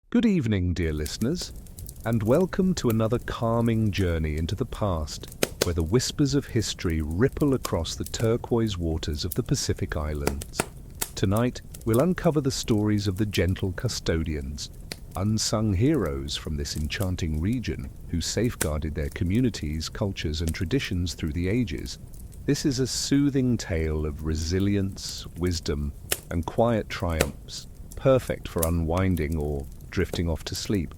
Good evening, dear listeners, and welcome to another calming journey into the past, where the whispers of history ripple across the turquoise waters of the Pacific Islands. Tonight, we'll uncover the stories of the gentle custodians, unsung heroes from this enchanting region who safeguarded their communities, cultures, and traditions through the ages. This is a soothing tale of resilience, wisdom, and quiet triumphs, perfect for unwinding or drifting off to sleep.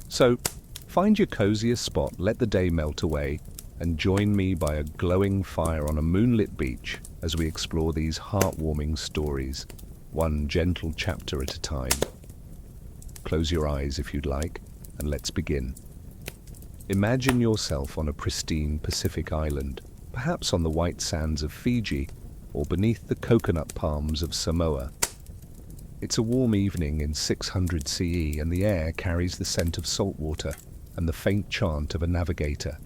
So, find your coziest spot, let the day melt away, and join me by a glowing fire on a moonlit beach as we explore these heartwarming stories, one gentle chapter at a time. Close your eyes if you'd like, and let's begin. Imagine yourself on a pristine Pacific island, perhaps on the white sands of Fiji, or beneath the coconut palms of Samoa. It's a warm evening in 600 CE, and the air carries the scent of salt water and the faint chant of a navigator.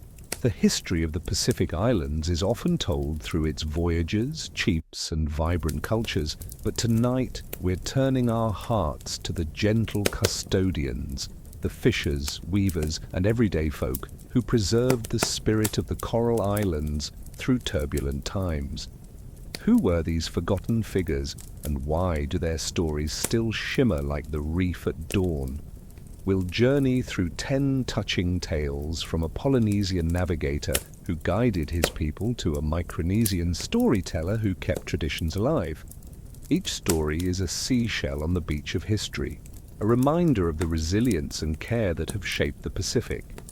The history of the Pacific Islands is often told through its voyages, chiefs, and vibrant cultures, but tonight we're turning our hearts to the gentle custodians, the fishers, weavers, and everyday folk who preserved the spirit of the coral islands through turbulent times. Who were these forgotten figures, and why do their stories still shimmer like the reef at dawn? We'll journey through 10 touching tales from a Polynesian navigator who guided his people to a Micronesian storyteller who kept traditions alive. Each story is a seashell on the beach of history, a reminder of the resilience and care that have shaped the Pacific.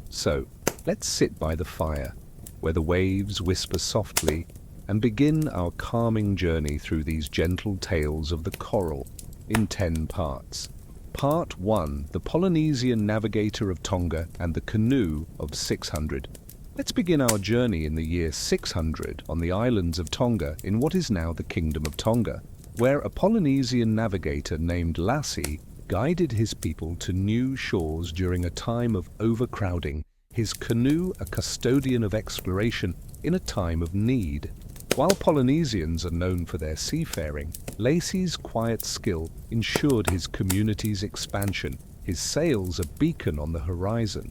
So, let's sit by the fire, where the waves whisper softly, and begin our calming journey through these gentle tales of the coral in 10 parts. Part 1, the Polynesian navigator of Tonga and the canoe of 600. Let's begin our journey in the year 600 on the islands of Tonga in what is now the Kingdom of Tonga, where a Polynesian navigator named Lassie guided his people to new shores during a time of overcrowding, his canoe a custodian of exploration in a time of need. While Polynesians are known for their seafaring, Lassie's quiet skill ensured his community's expansion, his sails a beacon on the horizon.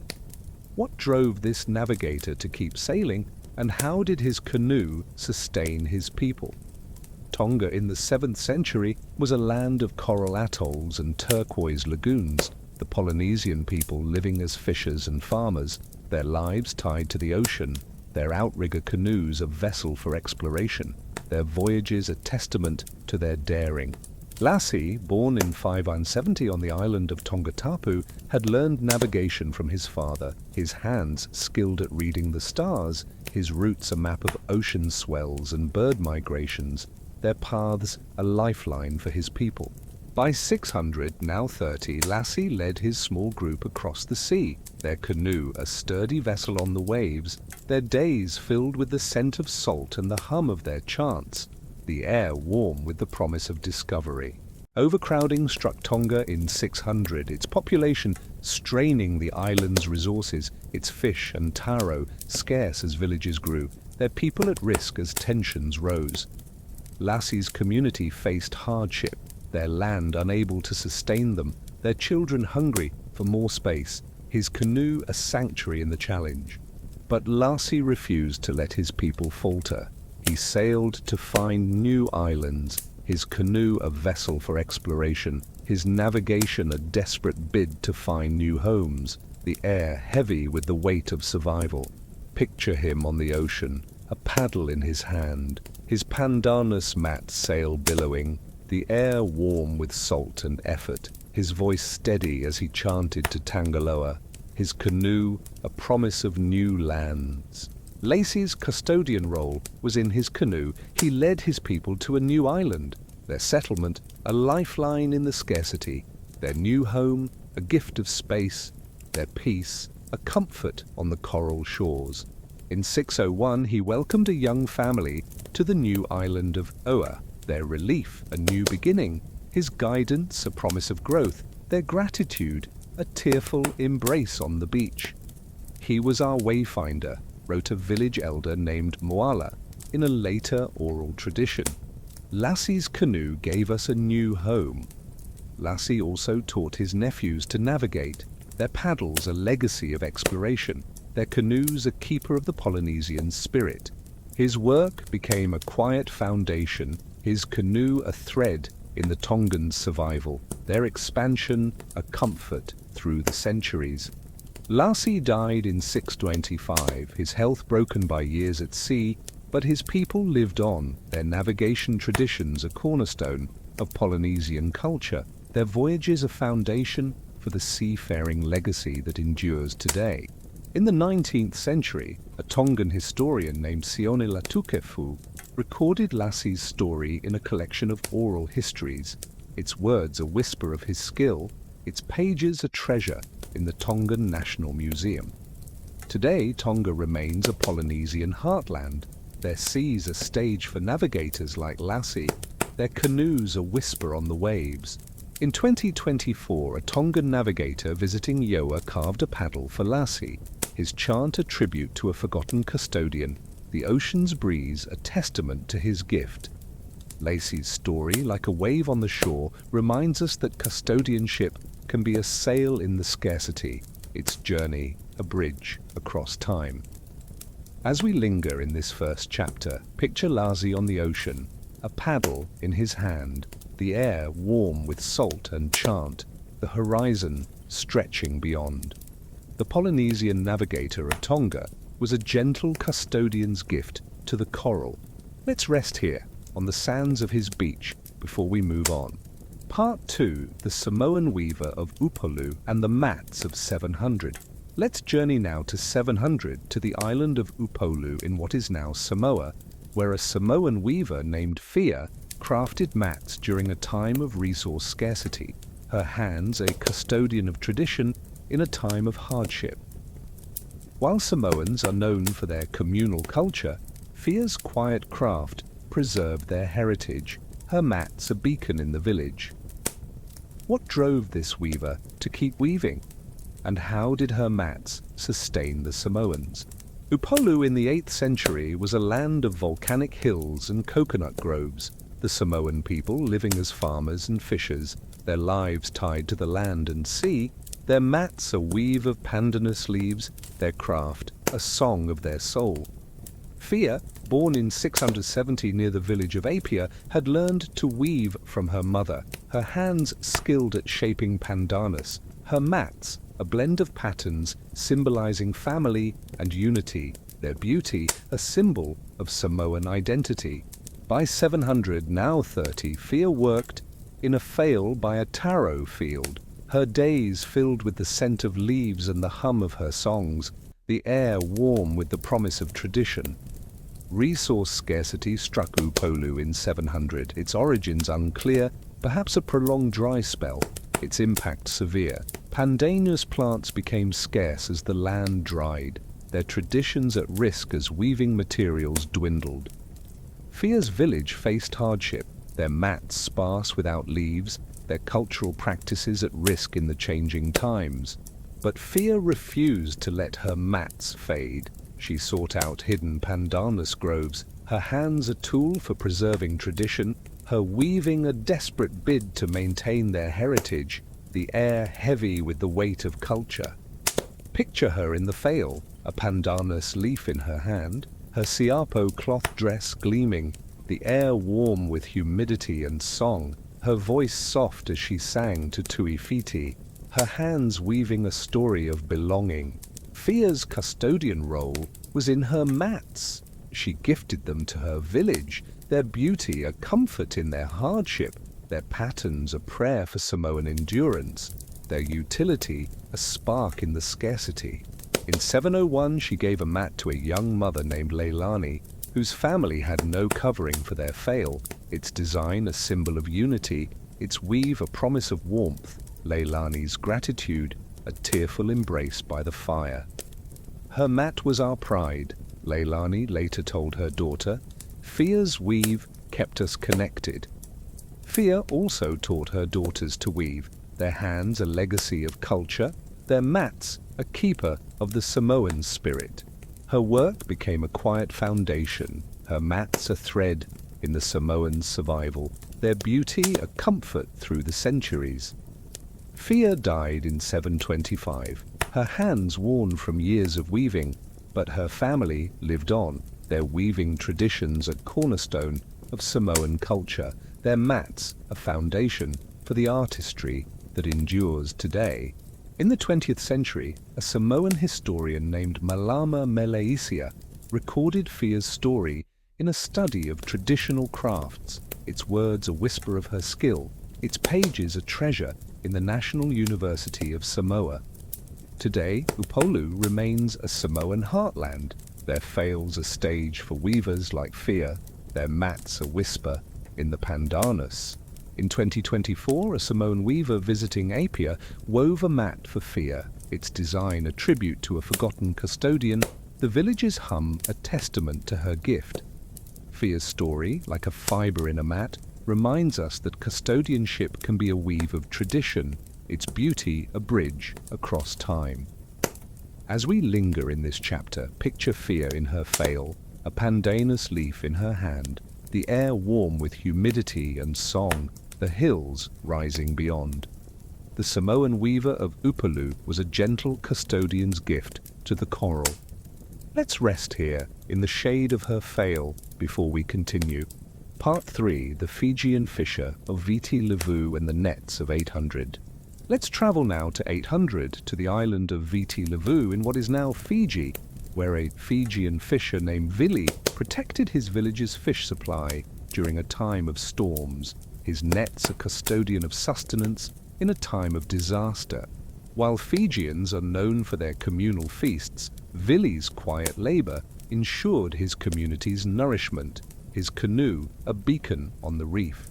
What drove this navigator to keep sailing, and how did his canoe sustain his people? Tonga in the 7th century was a land of coral atolls and turquoise lagoons, the Polynesian people living as fishers and farmers, their lives tied to the ocean, their outrigger canoes a vessel for exploration, their voyages a testament to their daring. Lassie, born in 570 on the island of Tongatapu, had learned navigation from his father, his hands skilled at reading the stars, his roots a map of ocean swells and bird migrations, their paths a lifeline for his people. By 600, now 30, Lassie led his small group across the sea, their canoe a sturdy vessel on the waves, their days filled with the scent of salt and the hum of their chants, the air warm with the promise of discovery. Overcrowding struck Tonga in 600, its population straining the island's resources, its fish and taro scarce as villages grew, their people at risk as tensions rose. Lassie's community faced hardship, their land unable to sustain them, their children hungry for more space, his canoe a sanctuary in the challenge. But Lassie refused to let his people falter. He sailed to find new islands, his canoe a vessel for exploration, his navigation a desperate bid to find new homes, the air heavy with the weight of survival. Picture him on the ocean, a paddle in his hand, his pandanus mat sail billowing, the air warm with salt and effort, his voice steady as he chanted to Tangaloa, his canoe a promise of new lands. Lassie's custodian role was in his canoe. He led his people to a new island, their settlement a lifeline in the scarcity, their new home a gift of space, their peace a comfort on the coral shores. In 601 he welcomed a young family to the new island of Oa, their relief a new beginning, his guidance a promise of growth, their gratitude a tearful embrace on the beach. He was our wayfinder, wrote a village elder named Moala in a later oral tradition. Lassie's canoe gave us a new home. Lassie also taught his nephews to navigate, their paddles a legacy of exploration, their canoes a keeper of the Polynesian spirit. His work became a quiet foundation, his canoe a thread in the Tongans' survival, their expansion a comfort through the centuries. Lassie died in 625, his health broken by years at sea, but his people lived on, their navigation traditions a cornerstone of Polynesian culture, their voyages a foundation for the seafaring legacy that endures today. In the 19th century, a Tongan historian named Sione Latukefu recorded Lassie's story in a collection of oral histories, its words a whisper of his skill, its pages a treasure in the Tongan National Museum. Today, Tonga remains a Polynesian heartland, their seas a stage for navigators like Lassie, their canoes a whisper on the waves. In 2024, a Tongan navigator visiting Yoa carved a paddle for Lassie, his chant a tribute to a forgotten custodian, the ocean's breeze a testament to his gift. Lassie's story, like a wave on the shore, reminds us that custodianship can be a sail in the scarcity, its journey a bridge across time. As we linger in this first chapter, picture Lassie on the ocean, a paddle in his hand, the air warm with salt and chant, the horizon stretching beyond. The Polynesian navigator of Tonga was a gentle custodian's gift to the coral. Let's rest here, on the sands of his beach, before we move on. Part 2, the Samoan weaver of Upolu and the mats of 700. Let's journey now to 700, to the island of Upolu in what is now Samoa, where a Samoan weaver named Fia crafted mats during a time of resource scarcity, her hands a custodian of tradition in a time of hardship. While Samoans are known for their communal culture, Fia's quiet craft preserved their heritage, her mats a beacon in the village. What drove this weaver to keep weaving? And how did her mats sustain the Samoans? Upolu in the 8th century was a land of volcanic hills and coconut groves, the Samoan people living as farmers and fishers, their lives tied to the land and sea, their mats a weave of pandanus leaves, their craft a song of their soul. Fia, born in 670 near the village of Apia, had learned to weave from her mother, her hands skilled at shaping pandanus, her mats a blend of patterns symbolizing family and unity, their beauty a symbol of Samoan identity. By 700, now 30, Fia worked in a fail by a taro field, her days filled with the scent of leaves and the hum of her songs, the air warm with the promise of tradition. Resource scarcity struck Upolu in 700, its origins unclear, perhaps a prolonged dry spell, its impact severe. Pandanus plants became scarce as the land dried, their traditions at risk as weaving materials dwindled. Fia's village faced hardship, their mats sparse without leaves, their cultural practices at risk in the changing times. But Fia refused to let her mats fade. She sought out hidden pandanus groves, her hands a tool for preserving tradition, her weaving a desperate bid to maintain their heritage, the air heavy with the weight of culture. Picture her in the fail, a pandanus leaf in her hand, her siapo cloth dress gleaming, the air warm with humidity and song, her voice soft as she sang to Tuifiti, her hands weaving a story of belonging. Fia's custodian role was in her mats. She gifted them to her village, their beauty a comfort in their hardship, their patterns a prayer for Samoan endurance, their utility a spark in the scarcity. In 701 she gave a mat to a young mother named Leilani, whose family had no covering for their fail, its design a symbol of unity, its weave a promise of warmth, Leilani's gratitude a tearful embrace by the fire. Her mat was our pride, Leilani later told her daughter. Fia's weave kept us connected. Fia also taught her daughters to weave, their hands a legacy of culture, their mats a keeper of the Samoan spirit. Her work became a quiet foundation, her mats a thread in the Samoan survival, their beauty a comfort through the centuries. Fia died in 725, her hands worn from years of weaving, but her family lived on, their weaving traditions a cornerstone of Samoan culture, their mats a foundation for the artistry that endures today. In the 20th century, a Samoan historian named Malama Meleisia recorded Fia's story in a study of traditional crafts, its words a whisper of her skill, its pages a treasure in the National University of Samoa. Today, Upolu remains a Samoan heartland, their fails a stage for weavers like Fia, their mats a whisper in the Pandanus. In 2024, a Samoan weaver visiting Apia wove a mat for Fia, its design a tribute to a forgotten custodian, the village's hum a testament to her gift. Fia's story, like a fibre in a mat, reminds us that custodianship can be a weave of tradition, its beauty a bridge across time. As we linger in this chapter, picture Fia in her fail, a pandanus leaf in her hand, the air warm with humidity and song, the hills rising beyond. The Samoan weaver of Upolu was a gentle custodian's gift to the coral. Let's rest here in the shade of her fail before we continue. Part 3, The Fijian Fisher of Viti Levu and the Nets of 800. Let's travel now to 800 to the island of Viti Levu in what is now Fiji, where a Fijian fisher named Vili protected his village's fish supply during a time of storms, his nets a custodian of sustenance in a time of disaster. While Fijians are known for their communal feasts, Vili's quiet labor ensured his community's nourishment, his canoe a beacon on the reef.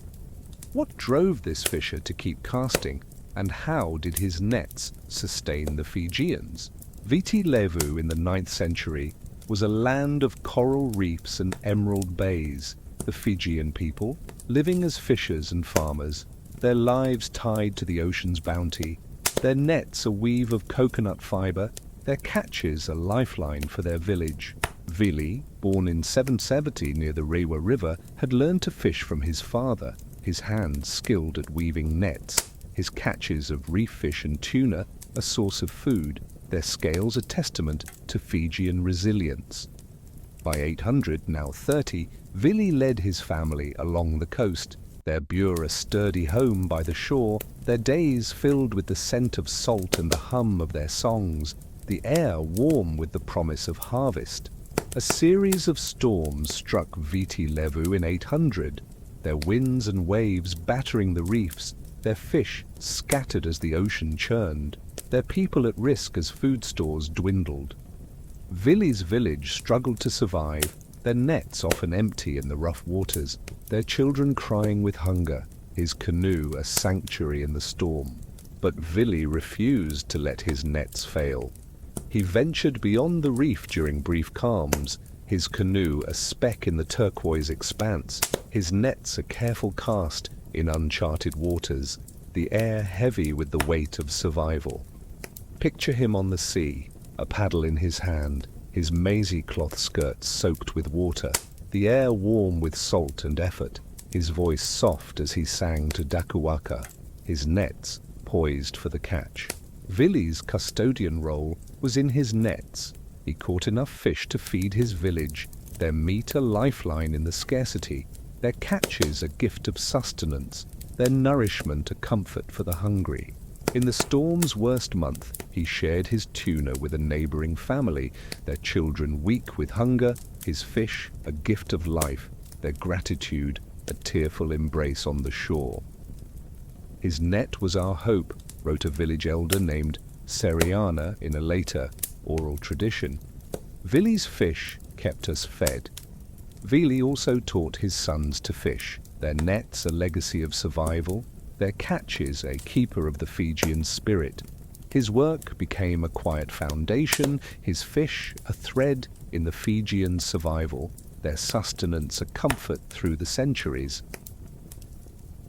What drove this fisher to keep casting, and how did his nets sustain the Fijians? Viti Levu in the 9th century was a land of coral reefs and emerald bays. The Fijian people, living as fishers and farmers, their lives tied to the ocean's bounty, their nets a weave of coconut fiber, their catches a lifeline for their village. Vili, born in 770 near the Rewa River, had learned to fish from his father, his hands skilled at weaving nets, his catches of reef fish and tuna a source of food, their scales a testament to Fijian resilience. By 800, now 30, Vili led his family along the coast, their bure a sturdy home by the shore, their days filled with the scent of salt and the hum of their songs, the air warm with the promise of harvest. A series of storms struck Viti Levu in 800, their winds and waves battering the reefs, their fish scattered as the ocean churned, their people at risk as food stores dwindled. Vili's village struggled to survive, their nets often empty in the rough waters, their children crying with hunger, his canoe a sanctuary in the storm. But Vili refused to let his nets fail. He ventured beyond the reef during brief calms, his canoe a speck in the turquoise expanse, his nets a careful cast in uncharted waters, the air heavy with the weight of survival. Picture him on the sea, a paddle in his hand, his maize cloth skirts soaked with water, the air warm with salt and effort, his voice soft as he sang to Dakuwaka, his nets poised for the catch. Vili's custodian role was in his nets. He caught enough fish to feed his village, their meat a lifeline in the scarcity, their catches a gift of sustenance, their nourishment a comfort for the hungry. In the storm's worst month, he shared his tuna with a neighboring family, their children weak with hunger, his fish a gift of life, their gratitude a tearful embrace on the shore. His net was our hope, wrote a village elder named Seriana in a later oral tradition. Vili's fish kept us fed. Vili also taught his sons to fish, their nets a legacy of survival, their catches a keeper of the Fijian spirit. His work became a quiet foundation, his fish a thread in the Fijian survival, their sustenance a comfort through the centuries.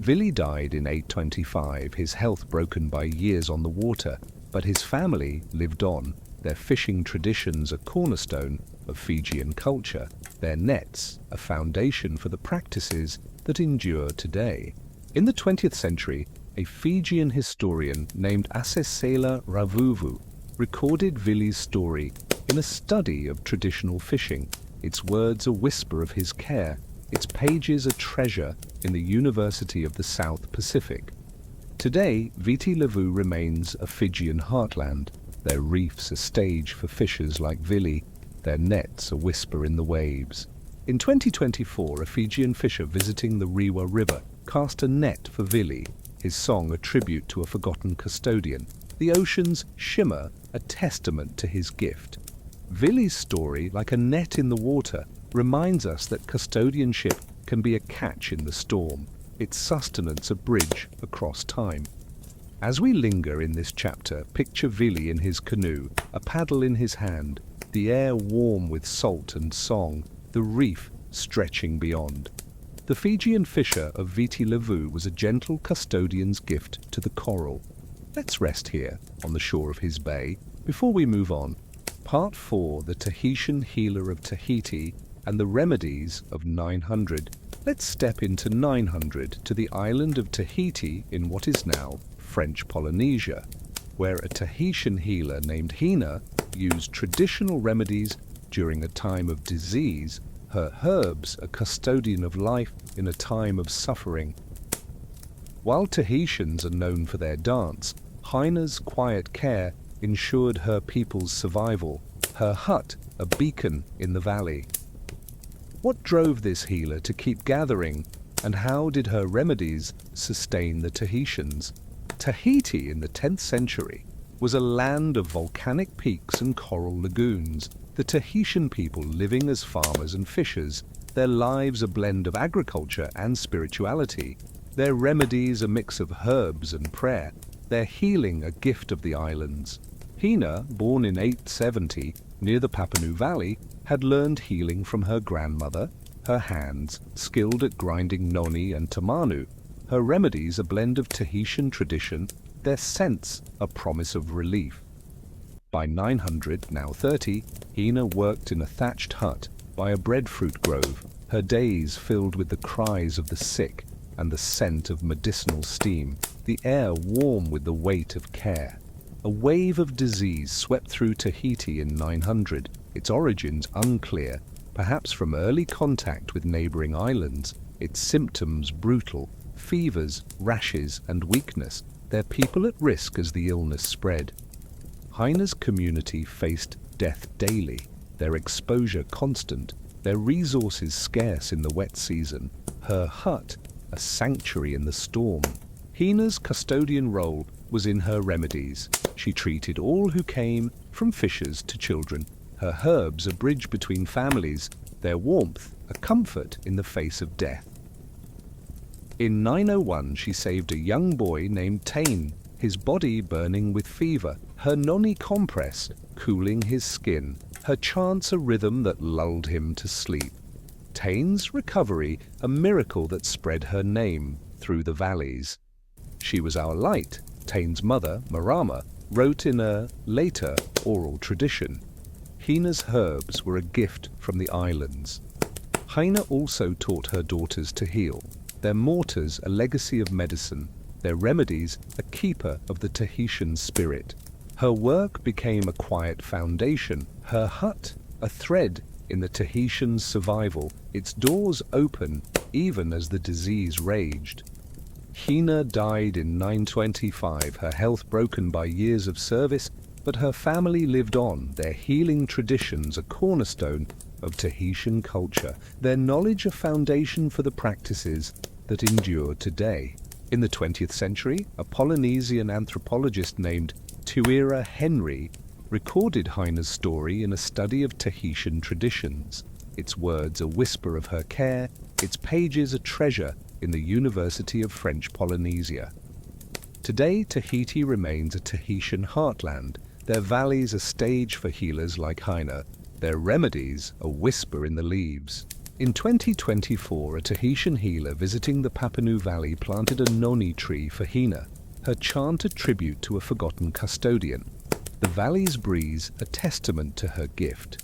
Vili died in 825, his health broken by years on the water, but his family lived on, their fishing traditions a cornerstone of Fijian culture, their nets a foundation for the practices that endure today. In the 20th century, a Fijian historian named Asesela Ravuvu recorded Vili's story in a study of traditional fishing, its words a whisper of his care, its pages a treasure in the University of the South Pacific. Today, Viti Levu remains a Fijian heartland, their reefs a stage for fishers like Vili, their nets a whisper in the waves. In 2024, a Fijian fisher visiting the Rewa River cast a net for Vili, his song a tribute to a forgotten custodian, the ocean's shimmer a testament to his gift. Vili's story, like a net in the water, reminds us that custodianship can be a catch in the storm, its sustenance a bridge across time. As we linger in this chapter, picture Vili in his canoe, a paddle in his hand, the air warm with salt and song, the reef stretching beyond. The Fijian fisher of Viti Levu was a gentle custodian's gift to the coral. Let's rest here, on the shore of his bay, before we move on. Part 4, the Tahitian healer of Tahiti and the remedies of 900. Let's step into 900 to the island of Tahiti in what is now French Polynesia, where a Tahitian healer named Hina used traditional remedies during a time of disease, her herbs a custodian of life in a time of suffering. While Tahitians are known for their dance, Hina's quiet care ensured her people's survival, her hut a beacon in the valley. What drove this healer to keep gathering, and how did her remedies sustain the Tahitians? Tahiti in the 10th century was a land of volcanic peaks and coral lagoons, the Tahitian people living as farmers and fishers, their lives a blend of agriculture and spirituality, their remedies a mix of herbs and prayer, their healing a gift of the islands. Hina, born in 870 near the Papanui Valley, had learned healing from her grandmother, her hands skilled at grinding noni and tamanu, her remedies a blend of Tahitian tradition, their scents a promise of relief. By 900, now 30, Hina worked in a thatched hut by a breadfruit grove, her days filled with the cries of the sick and the scent of medicinal steam, the air warm with the weight of care. A wave of disease swept through Tahiti in 900, its origins unclear, perhaps from early contact with neighboring islands, its symptoms brutal, fevers, rashes and weakness, their people at risk as the illness spread. Hina's community faced death daily, their exposure constant, their resources scarce in the wet season, her hut a sanctuary in the storm. Hina's custodian role was in her remedies. She treated all who came, from fishers to children, her herbs a bridge between families, their warmth a comfort in the face of death. In 901 she saved a young boy named Tain, his body burning with fever, her noni compress cooling his skin, her chants a rhythm that lulled him to sleep. Tain's recovery a miracle that spread her name through the valleys. She was our light, Tain's mother, Marama, wrote in a later oral tradition. Hina's herbs were a gift from the islands. Hina also taught her daughters to heal, their mortars a legacy of medicine, their remedies a keeper of the Tahitian spirit. Her work became a quiet foundation, her hut a thread in the Tahitians' survival, its doors open even as the disease raged. Hina died in 925, her health broken by years of service, but her family lived on, their healing traditions a cornerstone of Tahitian culture, their knowledge a foundation for the practices that endure today. In the 20th century, a Polynesian anthropologist named Tuira Henry recorded Hina's story in a study of Tahitian traditions, its words a whisper of her care, its pages a treasure in the University of French Polynesia. Today, Tahiti remains a Tahitian heartland, their valleys a stage for healers like Hina, their remedies a whisper in the leaves. In 2024, a Tahitian healer visiting the Papanui Valley planted a noni tree for Hina, her chant a tribute to a forgotten custodian. The valley's breeze a testament to her gift.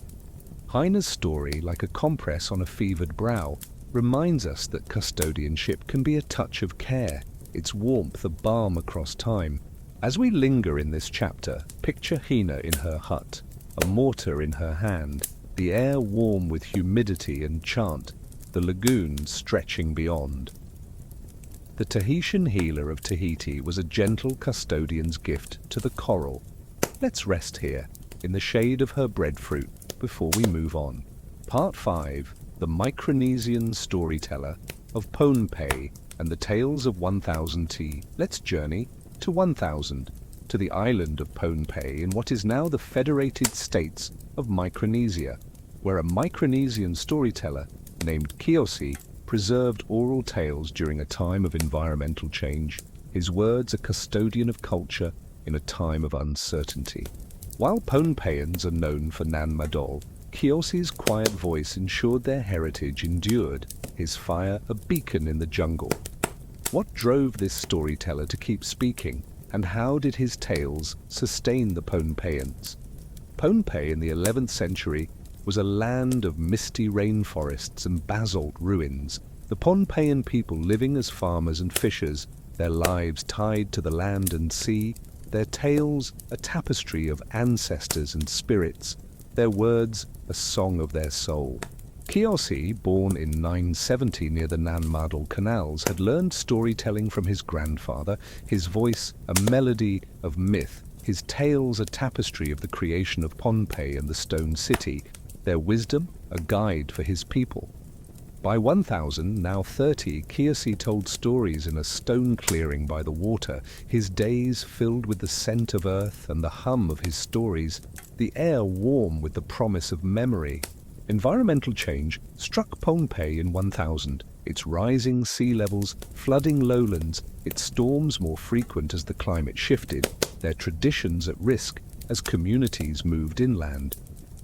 Hina's story, like a compress on a fevered brow, reminds us that custodianship can be a touch of care, its warmth a balm across time. As we linger in this chapter, picture Hina in her hut, a mortar in her hand, the air warm with humidity and chant, the lagoon stretching beyond. The Tahitian healer of Tahiti was a gentle custodian's gift to the coral. Let's rest here, in the shade of her breadfruit, before we move on. Part 5, The Micronesian Storyteller of Pohnpei and the Tales of 1000 Tea. Let's journey to 1000, to the island of Pohnpei in what is now the Federated States of Micronesia, where a Micronesian storyteller named Kiyosi preserved oral tales during a time of environmental change. His words a custodian of culture in a time of uncertainty. While Pohnpeians are known for Nan Madol, Kiyosi's quiet voice ensured their heritage endured, his fire a beacon in the jungle. What drove this storyteller to keep speaking, and how did his tales sustain the Pohnpeians? Pohnpei in the 11th century was a land of misty rainforests and basalt ruins, the Pohnpeian people living as farmers and fishers, their lives tied to the land and sea, their tales a tapestry of ancestors and spirits, their words a song of their soul. Kiyosi, born in 970 near the Nan Madol canals, had learned storytelling from his grandfather, his voice a melody of myth, his tales a tapestry of the creation of Pohnpei and the stone city, their wisdom a guide for his people. By 1000, now 30, Kiyosi told stories in a stone clearing by the water, his days filled with the scent of earth and the hum of his stories, the air warm with the promise of memory. Environmental change struck Pohnpei in 1000, its rising sea levels, flooding lowlands, its storms more frequent as the climate shifted, their traditions at risk as communities moved inland.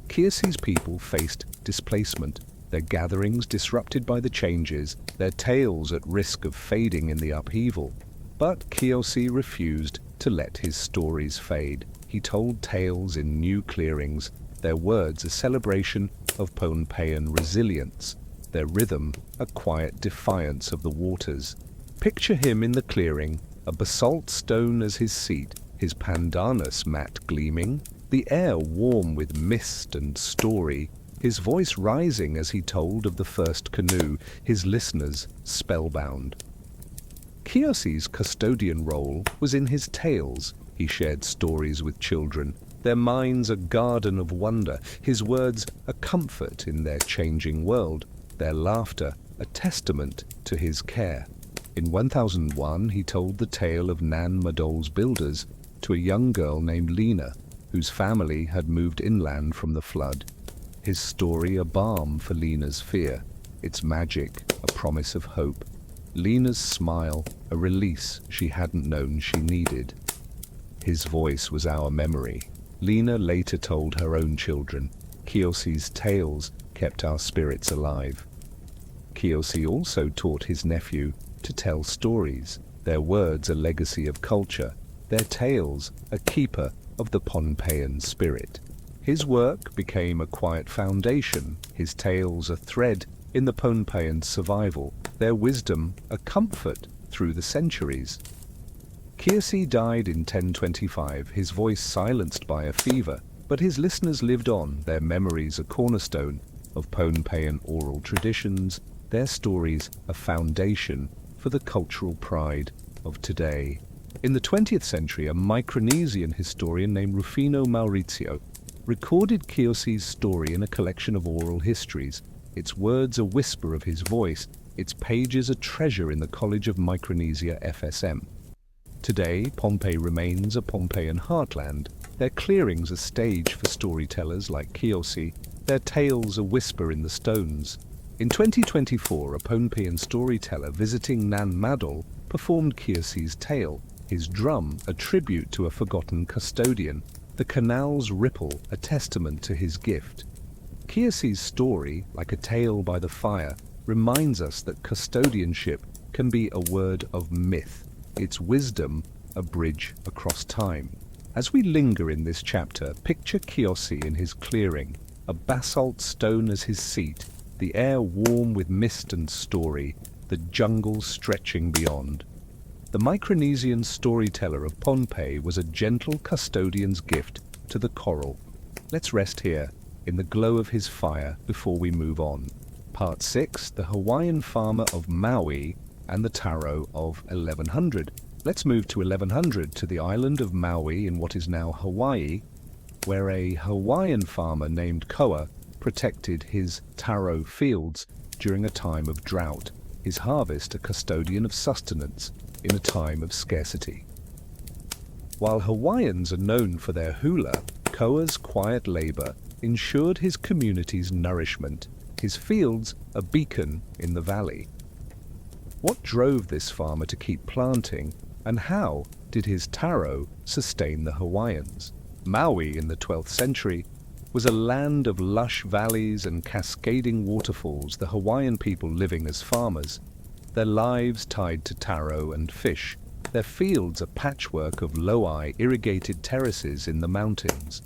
Kiyosi's people faced displacement, their gatherings disrupted by the changes, their tales at risk of fading in the upheaval. But Kiyosi refused to let his stories fade. He told tales in new clearings, their words a celebration of Pohnpeian resilience, their rhythm a quiet defiance of the waters. Picture him in the clearing, a basalt stone as his seat, his pandanus mat gleaming, the air warm with mist and story, his voice rising as he told of the first canoe, his listeners spellbound. Kiyosi's custodian role was in his tales. He shared stories with children, their minds a garden of wonder, his words a comfort in their changing world, their laughter a testament to his care. In 1001, he told the tale of Nan Madol's builders to a young girl named Lena, whose family had moved inland from the flood. His story a balm for Lena's fear, its magic a promise of hope, Lena's smile a release she hadn't known she needed. His voice was our memory. Lena later told her own children. Kiyosi's tales kept our spirits alive. Kiyosi also taught his nephew to tell stories, their words a legacy of culture, their tales a keeper of the Pohnpeian spirit. His work became a quiet foundation, his tales a thread in the Pohnpeian survival, their wisdom a comfort through the centuries. Kiyosi died in 1025, his voice silenced by a fever, but his listeners lived on, their memories a cornerstone of Pohnpeian oral traditions, their stories a foundation for the cultural pride of today. In the 20th century, a Micronesian historian named Rufino Maurizio recorded Kiyosi's story in a collection of oral histories, its words a whisper of his voice, its pages a treasure in the College of Micronesia FSM. Today, Pohnpei remains a Pohnpeian heartland, their clearings a stage for storytellers like Kiyosi, their tales a whisper in the stones. In 2024, a Pohnpeian storyteller visiting Nan Madol performed Kiyosi's tale, his drum a tribute to a forgotten custodian, the canal's ripple a testament to his gift. Kiyosi's story, like a tale by the fire, reminds us that custodianship can be a word of myth, its wisdom a bridge across time. As we linger in this chapter, picture Kiyosi in his clearing, a basalt stone as his seat, the air warm with mist and story, the jungle stretching beyond. The Micronesian storyteller of Pohnpei was a gentle custodian's gift to the coral. Let's rest here, in the glow of his fire, before we move on. Part 6, the Hawaiian farmer of Maui and the taro of 1100. Let's move to 1100 to the island of Maui in what is now Hawaii, where a Hawaiian farmer named Koa protected his taro fields during a time of drought, his harvest a custodian of sustenance in a time of scarcity. While Hawaiians are known for their hula, Koa's quiet labor ensured his community's nourishment, his fields a beacon in the valley. What drove this farmer to keep planting, and how did his taro sustain the Hawaiians? Maui in the 12th century was a land of lush valleys and cascading waterfalls, the Hawaiian people living as farmers, their lives tied to taro and fish, their fields a patchwork of loei irrigated terraces in the mountains.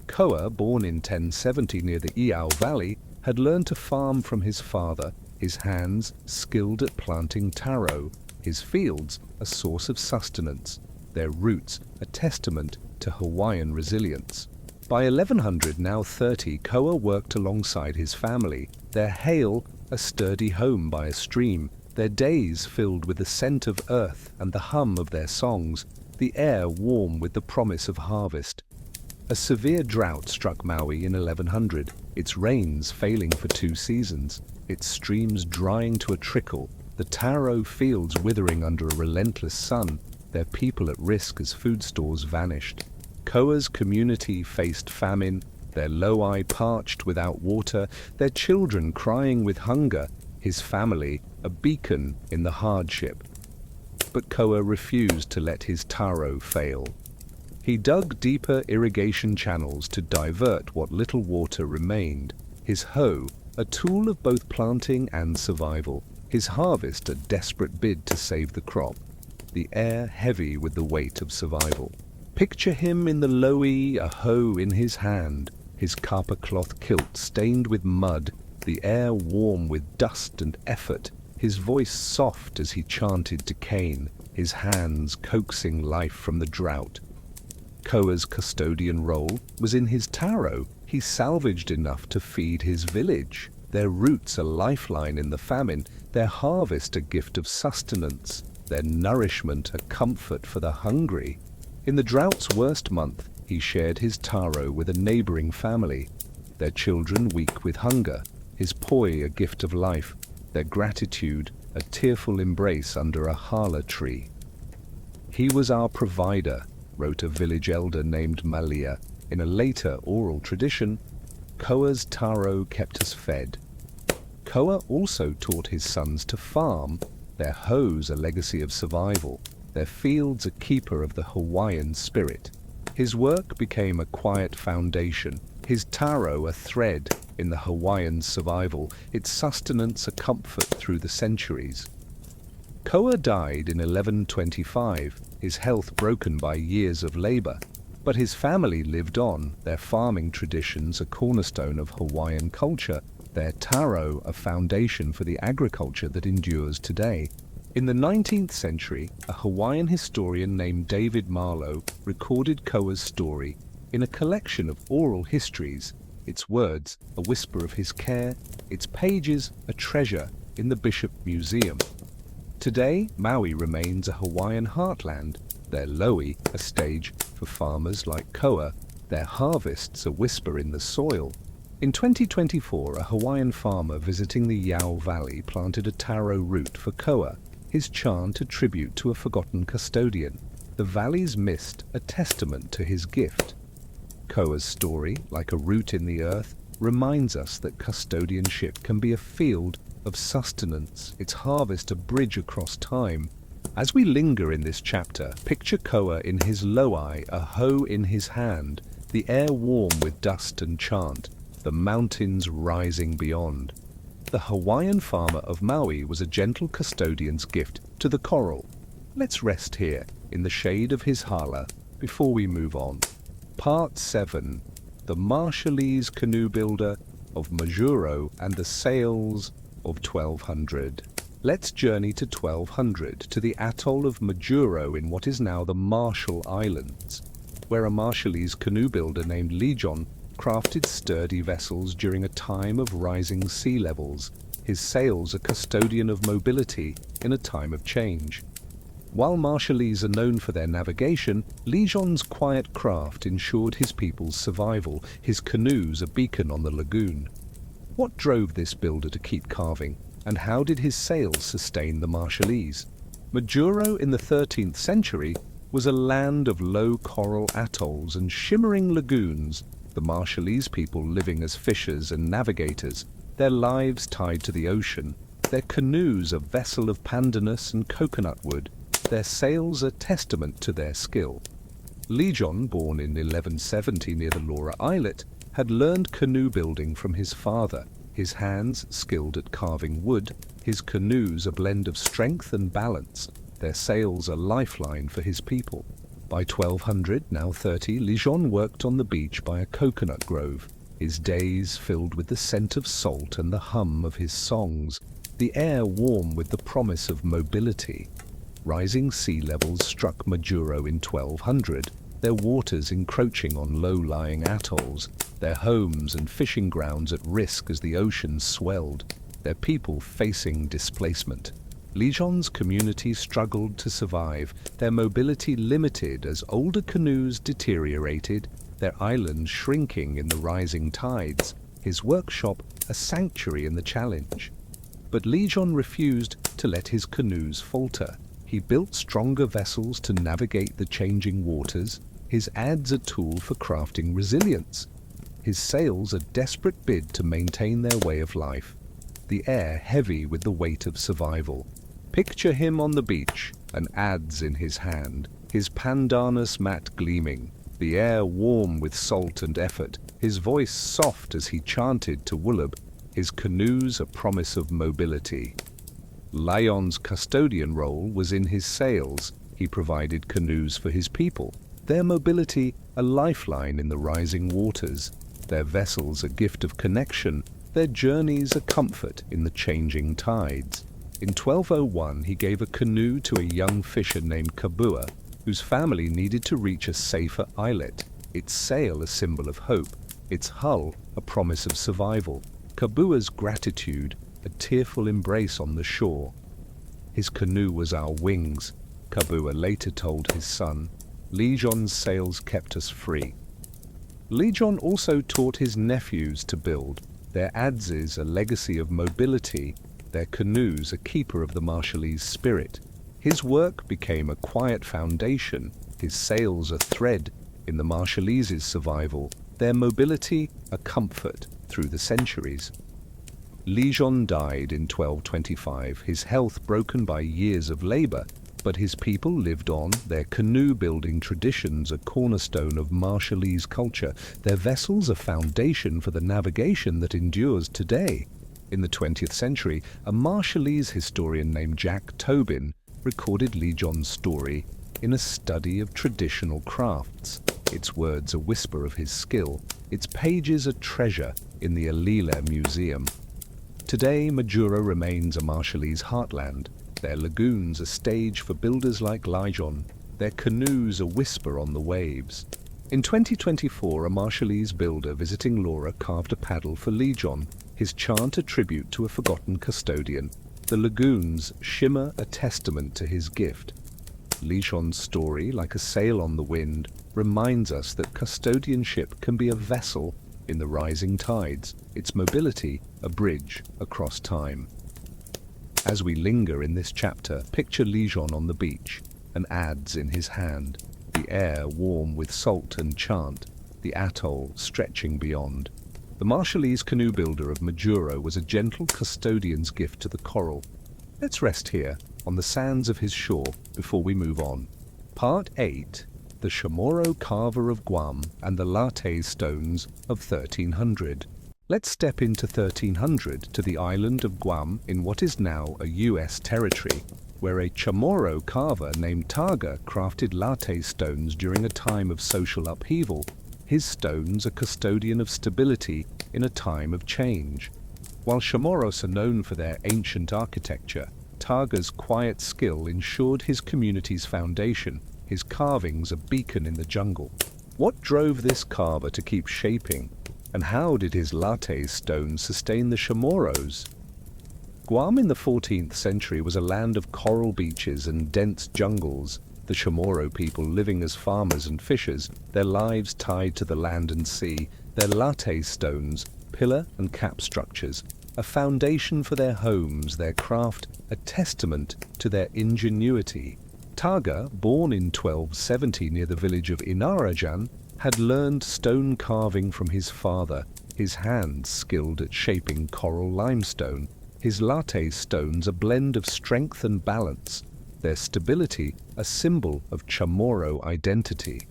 Koa, born in 1070 near the Iao Valley, had learned to farm from his father, his hands skilled at planting taro, his fields a source of sustenance, their roots a testament to Hawaiian resilience. By 1100, now 30, Koa worked alongside his family, their hail a sturdy home by a stream, their days filled with the scent of earth and the hum of their songs, the air warm with the promise of harvest. A severe drought struck Maui in 1100, its rains failing for 2 seasons, its streams drying to a trickle, the taro fields withering under a relentless sun, their people at risk as food stores vanished. Koa's community faced famine, their loei parched without water, their children crying with hunger, his family a beacon in the hardship. But Koa refused to let his taro fail. He dug deeper irrigation channels to divert what little water remained, his hoe a tool of both planting and survival, his harvest a desperate bid to save the crop, the air heavy with the weight of survival. Picture him in the loei, a hoe in his hand, his kapa cloth kilt stained with mud, the air warm with dust and effort, his voice soft as he chanted to Cain, his hands coaxing life from the drought. Koa's custodian role was in his taro. He salvaged enough to feed his village, their roots a lifeline in the famine, their harvest a gift of sustenance, their nourishment a comfort for the hungry. In the drought's worst month, he shared his taro with a neighboring family, their children weak with hunger, his poi a gift of life, their gratitude a tearful embrace under a hala tree. He was our provider, wrote a village elder named Malia. In a later oral tradition, Koa's taro kept us fed. Koa also taught his sons to farm, their hoes a legacy of survival, their fields a keeper of the Hawaiian spirit. His work became a quiet foundation, his taro a thread in the Hawaiian survival, its sustenance a comfort through the centuries. Koa died in 1125, his health broken by years of labor, but his family lived on, their farming traditions a cornerstone of Hawaiian culture, their taro a foundation for the agriculture that endures today. In the 19th century, a Hawaiian historian named David Marlowe recorded Koa's story in a collection of oral histories, its words a whisper of his care, its pages a treasure in the Bishop Museum. Today, Maui remains a Hawaiian heartland, their loei a stage for farmers like Koa, their harvests a whisper in the soil. In 2024, a Hawaiian farmer visiting the Iao Valley planted a taro root for Koa, his chant a tribute to a forgotten custodian, the valley's mist a testament to his gift. Koa's story, like a root in the earth, reminds us that custodianship can be a field of sustenance, its harvest a bridge across time. As we linger in this chapter, picture Koa in his loei, a hoe in his hand, the air warm with dust and chant, the mountains rising beyond. The Hawaiian farmer of Maui was a gentle custodian's gift to the coral. Let's rest here, in the shade of his hala, before we move on. Part 7. The Marshallese canoe builder of Majuro and the sails of 1200. Let's journey to 1200 to the atoll of Majuro in what is now the Marshall Islands, where a Marshallese canoe builder named Lejon crafted sturdy vessels during a time of rising sea levels, his sails a custodian of mobility in a time of change. While Marshallese are known for their navigation, Lejon's quiet craft ensured his people's survival, his canoes a beacon on the lagoon. What drove this builder to keep carving, and how did his sails sustain the Marshallese? Majuro in the 13th century was a land of low coral atolls and shimmering lagoons, the Marshallese people living as fishers and navigators, their lives tied to the ocean, their canoes a vessel of pandanus and coconut wood, their sails a testament to their skill. Lejon, born in 1170 near the Laura Islet, had learned canoe building from his father, his hands skilled at carving wood, his canoes a blend of strength and balance, their sails a lifeline for his people. By 1200, now 30, Lejon worked on the beach by a coconut grove, his days filled with the scent of salt and the hum of his songs, the air warm with the promise of mobility. Rising sea levels struck Majuro in 1200, their waters encroaching on low-lying atolls, their homes and fishing grounds at risk as the ocean swelled, their people facing displacement. Lejon's community struggled to survive, their mobility limited as older canoes deteriorated, their island shrinking in the rising tides, his workshop a sanctuary in the challenge. But Lejon refused to let his canoes falter. He built stronger vessels to navigate the changing waters, his adze a tool for crafting resilience, his sails a desperate bid to maintain their way of life, the air heavy with the weight of survival. Picture him on the beach, an adze in his hand, his pandanus mat gleaming, the air warm with salt and effort, his voice soft as he chanted to Wulub, his canoes a promise of mobility. Lejon's custodian role was in his sails. He provided canoes for his people, their mobility a lifeline in the rising waters, their vessels a gift of connection, their journeys a comfort in the changing tides. In 1201, he gave a canoe to a young fisher named Kabua, whose family needed to reach a safer islet, its sail a symbol of hope, its hull a promise of survival. Kabua's gratitude a tearful embrace on the shore. His canoe was our wings, Kabua later told his son. Lejon's sails kept us free. Lejon also taught his nephews to build, their adzes a legacy of mobility, their canoes a keeper of the Marshallese spirit. His work became a quiet foundation, his sails a thread in the Marshallese survival, their mobility a comfort through the centuries. Lejon died in 1225, his health broken by years of labor, but his people lived on, their canoe-building traditions a cornerstone of Marshallese culture, their vessels a foundation for the navigation that endures today. In the 20th century, a Marshallese historian named Jack Tobin recorded Lejon's story in a study of traditional crafts, its words a whisper of his skill, its pages a treasure in the Alila Museum. Today, Majuro remains a Marshallese heartland, their lagoons a stage for builders like Lejon, their canoes a whisper on the waves. In 2024, a Marshallese builder visiting Laura carved a paddle for Lejon, his chant a tribute to a forgotten custodian. The lagoons shimmer a testament to his gift. Lejon's story, like a sail on the wind, reminds us that custodianship can be a vessel in the rising tides, its mobility a bridge across time. As we linger in this chapter, picture Lejon on the beach, an adze in his hand, the air warm with salt and chant, the atoll stretching beyond. The Marshallese canoe builder of Majuro was a gentle custodian's gift to the coral. Let's rest here, on the sands of his shore, before we move on. Part 8. The Chamorro Carver of Guam and the Latte Stones of 1300. Let's step into 1300 to the island of Guam in what is now a U.S. territory, where a Chamorro carver named Tonga crafted latte stones during a time of social upheaval. His stones a custodian of stability in a time of change. While Chamorros are known for their ancient architecture, Targa's quiet skill ensured his community's foundation, his carvings a beacon in the jungle. What drove this carver to keep shaping, and how did his latte stone sustain the Chamorros? Guam in the 14th century was a land of coral beaches and dense jungles, the Chamorro people living as farmers and fishers, their lives tied to the land and sea, their latte stones, pillar and cap structures, a foundation for their homes, their craft, a testament to their ingenuity. Targa, born in 1270 near the village of Inarajan, had learned stone carving from his father, his hands skilled at shaping coral limestone, his latte stones a blend of strength and balance, their stability a symbol of Chamorro identity.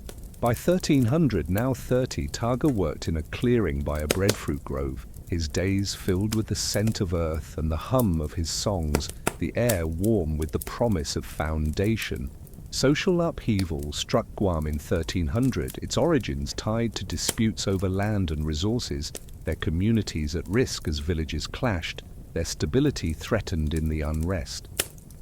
By 1300, now 30, Targa worked in a clearing by a breadfruit grove, his days filled with the scent of earth and the hum of his songs, the air warm with the promise of foundation. Social upheaval struck Guam in 1300, its origins tied to disputes over land and resources, their communities at risk as villages clashed, their stability threatened in the unrest.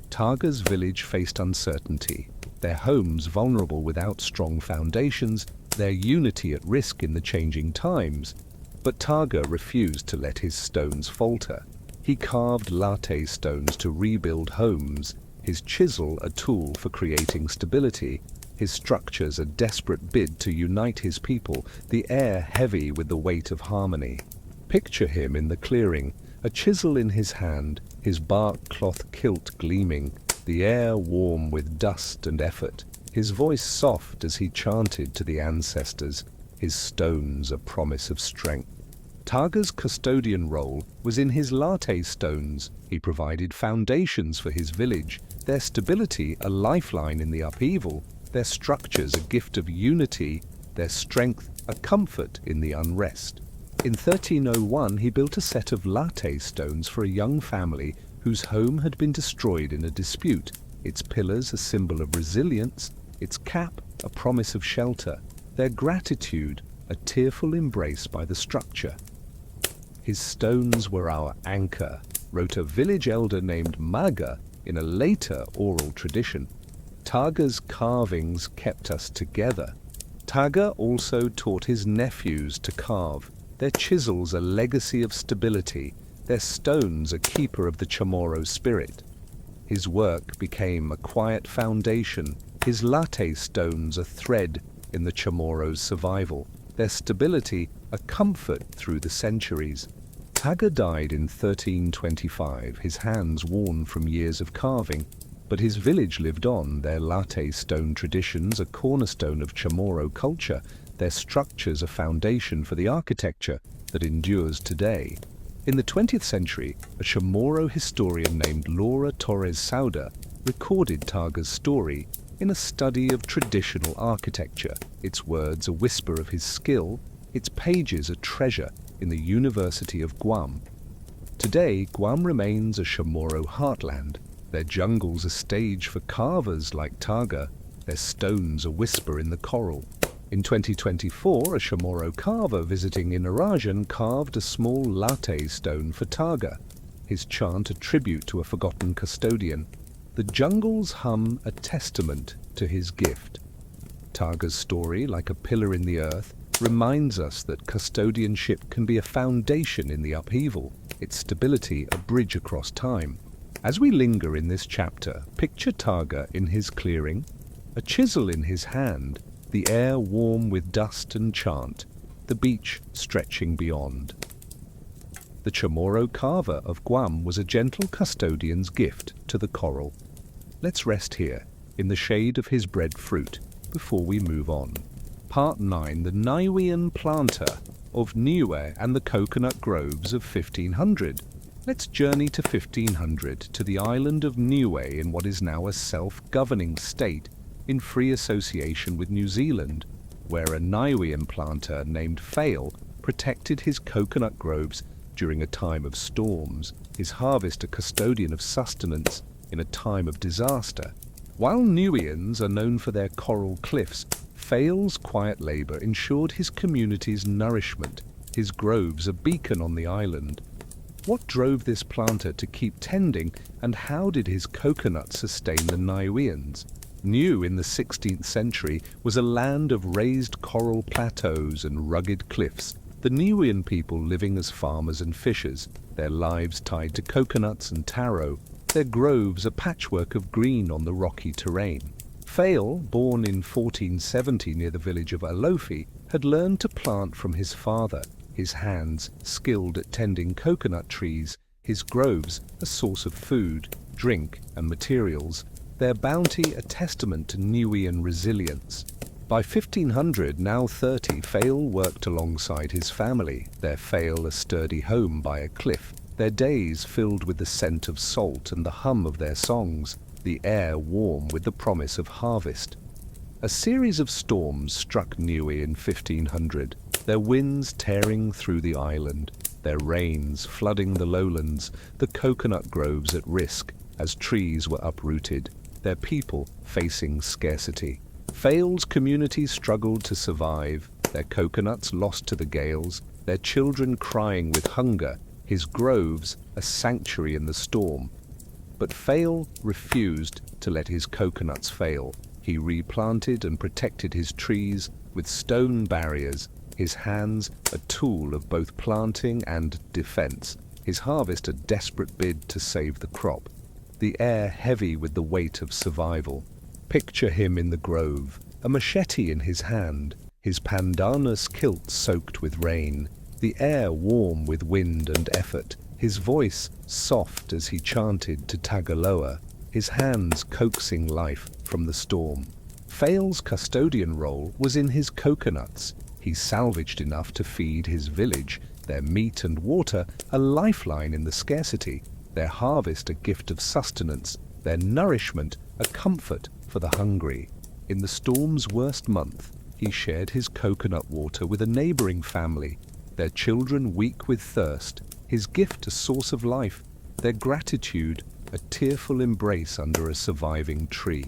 Targa's village faced uncertainty, their homes vulnerable without strong foundations, their unity at risk in the changing times. But Targa refused to let his stones falter. He carved latte stones to rebuild homes, his chisel a tool for creating stability, his structures a desperate bid to unite his people, the air heavy with the weight of harmony. Picture him in the clearing, a chisel in his hand, his bark cloth kilt gleaming, the air warm with dust and effort, his voice soft as he chanted to the ancestors, his stones a promise of strength. Targa's custodian role was in his latte stones. He provided foundations for his village, their stability a lifeline in the upheaval, their structures a gift of unity, their strength a comfort in the unrest. In 1301 he built a set of latte stones for a young family whose home had been destroyed in a dispute, its pillars a symbol of resilience, its cap a promise of shelter, their gratitude a tearful embrace by the structure. His stones were our anchor, wrote a village elder named Maga in a later oral tradition. Targa's carvings kept us together. Targa also taught his nephews to carve, their chisels a legacy of stability, their stones a keeper of the Chamorro spirit. His work became a quiet foundation, his latte stones a thread in the Chamorro's survival, their stability a comfort through the centuries. Targa died in 1325, his hands worn from years of carving, but his village lived on, their latte stone traditions a cornerstone of Chamorro culture, their structures a foundation for the architecture that endures today. In the 20th century, a Chamorro historian named Laura Torres Sauda recorded Targa's story in a study of traditional architecture, its words a whisper of his skill, its pages a treasure in the University of Guam. Today, Guam remains a Chamorro heartland, their jungles a stage for carvers like Targa, their stones a whisper in the coral. In 2024, a Chamorro carver visiting Inarajan carved a small latte stone for Targa, his chant a tribute to a forgotten custodian. The jungles hum a testament to his gift. Targa's story, like a pillar in the earth, reminds us that custodianship can be a foundation in the upheaval, its stability a bridge across time. As we linger in this chapter, picture Targa in his clearing, a chisel in his hand, the air warm with dust and chant, the beach stretching beyond. The Chamorro carver of Guam was a gentle custodian's gift to the coral. Let's rest here, in the shade of his breadfruit, before we move on. Part 9, the Niuean planter of Niue and the coconut groves of 1500. Let's journey to 1500, to the island of Niue in what is now a self-governing state in free association with New Zealand, where a Niuean planter named Fail protected his coconut groves during a time of storms, his harvest a custodian of sustenance in a time of disaster. While Niueans are known for their coral cliffs, Fail's quiet labor ensured his community's nourishment, his groves a beacon on the island. What drove this planter to keep tending, and how did his coconut sustain the Niueans? Niue in the 16th century was a land of raised coral plateaus and rugged cliffs, the Niuean people living as farmers and fishers, their lives tied to coconuts and taro, their groves a patchwork of green on the rocky terrain. Fail, born in 1470 near the village of Alofi, had learned to plant from his father, his hands skilled at tending coconut trees, his groves a source of food, drink and materials, their bounty a testament to Niuean resilience. By 1500, now 30, Fail worked alongside his family, their Fail a sturdy home by a cliff, their days filled with the scent of salt and the hum of their songs, the air warm with the promise of harvest. A series of storms struck Niue in 1500, their winds tearing through the island, their rains flooding the lowlands, the coconut groves at risk as trees were uprooted, their people facing scarcity. Fail's community struggled to survive, their coconuts lost to the gales, their children crying with hunger, his groves a sanctuary in the storm. But Fail refused to let his coconuts fail. He replanted and protected his trees with stone barriers, his hands a tool of both planting and defense, his harvest a desperate bid to save the crop. The air heavy with the weight of survival. Picture him in the grove, a machete in his hand, his pandanus kilt soaked with rain, the air warm with wind and effort, his voice soft as he chanted to Tagaloa, his hands coaxing life from the storm. Fail's custodian role was in his coconuts. He salvaged enough to feed his village, their meat and water a lifeline in the scarcity, their harvest a gift of sustenance, their nourishment a comfort for the hungry. In the storm's worst month, he shared his coconut water with a neighboring family, their children weak with thirst, his gift a source of life, their gratitude a tearful embrace under a surviving tree.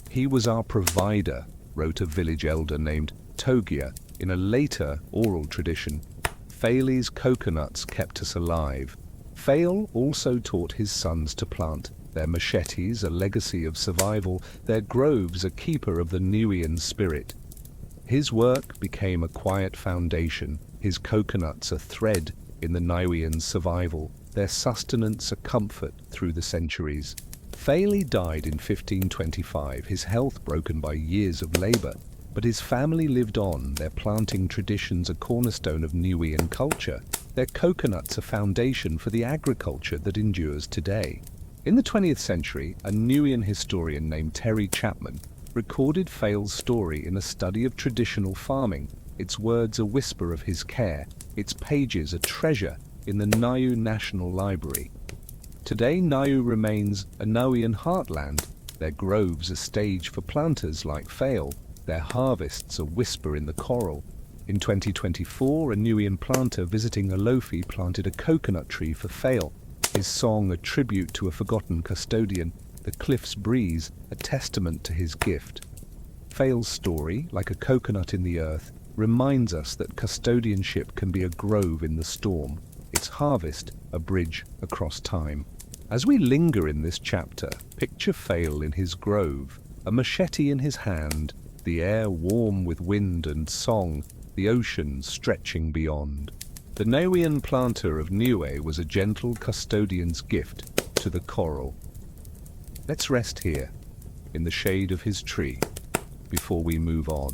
He was our provider, wrote a village elder named Togia in a later oral tradition. Fail's coconuts kept us alive. Fail also taught his sons to plant, their machetes a legacy of survival, their groves a keeper of the Niuean spirit. His work became a quiet foundation, his coconuts a thread in the Niuean survival, their sustenance a comfort through the centuries. Fail died in 1525, his health broken by years of labor, but his family lived on, their planting traditions a cornerstone of Niuean culture, their coconuts a foundation for the agriculture that endures today. In the 20th century, a Niuean historian named Terry Chapman recorded Fail's story in a study of traditional farming, its words a whisper of his care, its pages a treasure in the Niue National Library. Today, Niue remains a Niuean heartland, their groves a stage for planters like Fail, their harvests a whisper in the coral. In 2024, a Niuean planter visiting Alofi planted a coconut tree for Fail, his song a tribute to a forgotten custodian, the cliff's breeze a testament to his gift. Fail's story, like a coconut in the earth, reminds us that custodianship can be a grove in the storm, its harvest a bridge across time. As we linger in this chapter, picture Fail in his grove, a machete in his hand, the air warm with wind and song, the ocean stretching beyond. The Niuean planter of Niue was a gentle custodian's gift to the coral. Let's rest here, in the shade of his tree, before we move on.